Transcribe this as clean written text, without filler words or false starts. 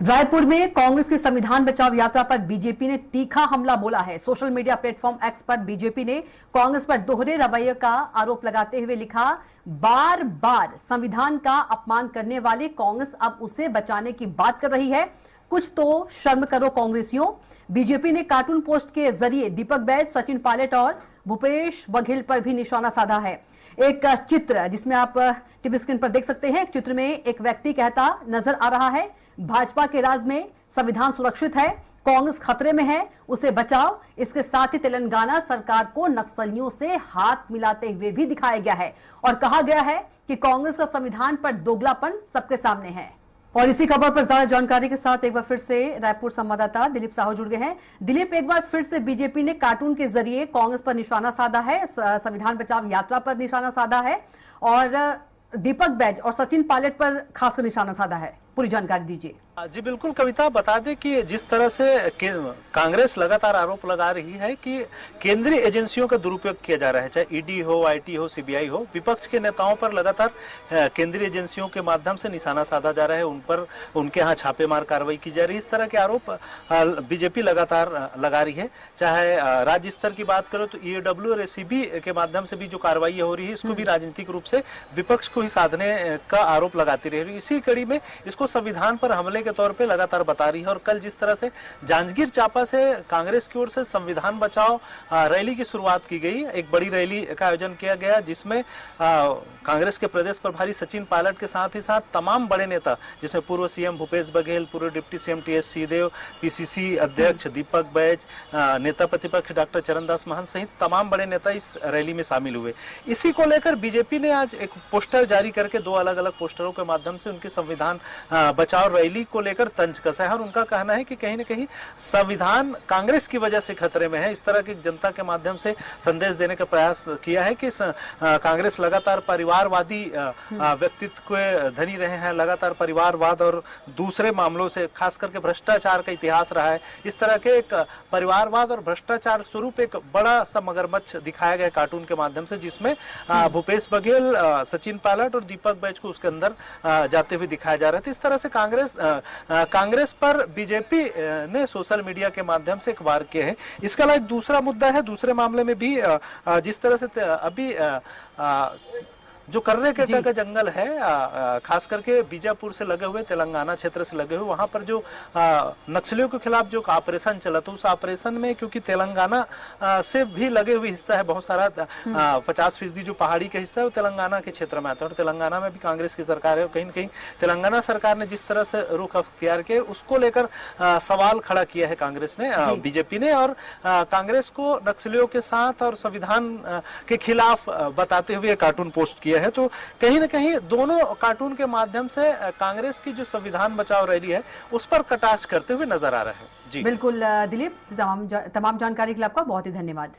रायपुर में कांग्रेस की संविधान बचाओ यात्रा पर बीजेपी ने तीखा हमला बोला है। सोशल मीडिया प्लेटफॉर्म एक्स पर बीजेपी ने कांग्रेस पर दोहरे रवैये का आरोप लगाते हुए लिखा, बार बार संविधान का अपमान करने वाले कांग्रेस अब उसे बचाने की बात कर रही है। कुछ तो शर्म करो कांग्रेसियों। बीजेपी ने कार्टून पोस्ट के जरिए दीपक बैज, सचिन पायलट और भूपेश बघेल पर भी निशाना साधा है। एक चित्र जिसमें आप टीवी स्क्रीन पर देख सकते हैं, एक चित्र में एक व्यक्ति कहता नजर आ रहा है, भाजपा के राज में संविधान सुरक्षित है, कांग्रेस खतरे में है, उसे बचाओ। इसके साथ ही तेलंगाना सरकार को नक्सलियों से हाथ मिलाते हुए भी दिखाया गया है और कहा गया है कि कांग्रेस का संविधान पर दोगलापन सबके सामने है। और इसी खबर पर ज्यादा जानकारी के साथ एक बार फिर से रायपुर संवाददाता दिलीप साहू जुड़ गए हैं। दिलीप, एक बार फिर से बीजेपी ने कार्टून के जरिए कांग्रेस पर निशाना साधा है, संविधान बचाओ यात्रा पर निशाना साधा है और दीपक बैज और सचिन पायलट पर खासकर निशाना साधा है। पूरी जानकारी दीजिए। जी बिल्कुल कविता, बता दें कि जिस तरह से कांग्रेस लगातार आरोप लगा रही है कि केंद्रीय एजेंसियों का दुरुपयोग किया जा रहा है, चाहे ईडी हो, आईटी हो, सीबीआई हो, विपक्ष के नेताओं पर लगातार केंद्रीय एजेंसियों के माध्यम से निशाना साधा जा रहा है, उन पर उनके यहाँ छापेमार कार्रवाई की जा रही है। इस तरह के आरोप बीजेपी लगातार लगा रही है। चाहे राज्य स्तर की बात करो तो ईओडब्ल्यू और एसीबी के माध्यम से भी जो कार्रवाई हो रही है, इसको भी राजनीतिक रूप से विपक्ष को ही साधने का आरोप लगाती रह रही है। इसी कड़ी में इसको संविधान पर हमले के तौर पे लगातार बता रही है। और कल जिस तरह से जांजगीर चांपा से कांग्रेस की ओर से संविधान बचाओ रैली की शुरुआत की गई, एक बड़ी रैली का आयोजन किया गया जिसमें कांग्रेस के प्रदेश प्रभारी सचिन पायलट के साथ ही साथ तमाम बड़े नेता, जिसमें पूर्व सीएम भूपेश बघेल, पूर्व deputy CM TS Singhdeo, PCC अध्यक्ष दीपक बैज, नेता प्रतिपक्ष डॉक्टर चरणदास महंत सहित तमाम बड़े नेता इस रैली में शामिल हुए। इसी को लेकर बीजेपी ने आज एक पोस्टर जारी करके दो अलग अलग पोस्टरों के माध्यम से उनकी संविधान बचाओ रैली को लेकर तंज कसा है और उनका कहना है कि कहीं न कहीं संविधान कांग्रेस की वजह से खतरे में है। इस तरह की जनता के माध्यम से संदेश देने का प्रयास किया है कि कांग्रेस लगातार परिवारवादी व्यक्तित्व के धनी रहे हैं, लगातार परिवारवाद और दूसरे मामलों से खास करके भ्रष्टाचार का इतिहास रहा है। इस तरह के एक परिवारवाद और भ्रष्टाचार स्वरूप एक बड़ा सा मगरमच्छ दिखाया गया कार्टून के माध्यम से, जिसमें भूपेश बघेल, सचिन पायलट और दीपक बैज को उसके अंदर जाते हुए दिखाया जा रहा था। इस तरह से कांग्रेस पर बीजेपी ने सोशल मीडिया के माध्यम से एक वार किए हैं। इसके अलावा एक दूसरा मुद्दा है, दूसरे मामले में भी जिस तरह से अभी जो कर्रे केटा का जंगल है, खास करके बीजापुर से लगे हुए, तेलंगाना क्षेत्र से लगे हुए, वहां पर जो नक्सलियों के खिलाफ जो ऑपरेशन चला था, उस ऑपरेशन में क्योंकि तेलंगाना से भी लगे हुए हिस्सा है बहुत सारा, 50% जो पहाड़ी का हिस्सा है वो तेलंगाना के क्षेत्र में आता है और तेलंगाना में भी कांग्रेस की सरकार है। कहीं न कहीं तेलंगाना सरकार ने जिस तरह से रुख अख्तियार किया उसको लेकर सवाल खड़ा किया है कांग्रेस ने, बीजेपी ने, और कांग्रेस को नक्सलियों के साथ और संविधान के खिलाफ बताते हुए कार्टून पोस्ट किया है। तो कहीं न कहीं दोनों कार्टून के माध्यम से कांग्रेस की जो संविधान बचाओ रैली है उस पर कटाक्ष करते हुए नजर आ रहा है। जी बिल्कुल दिलीप, तमाम जानकारी के लिए आपका बहुत ही धन्यवाद।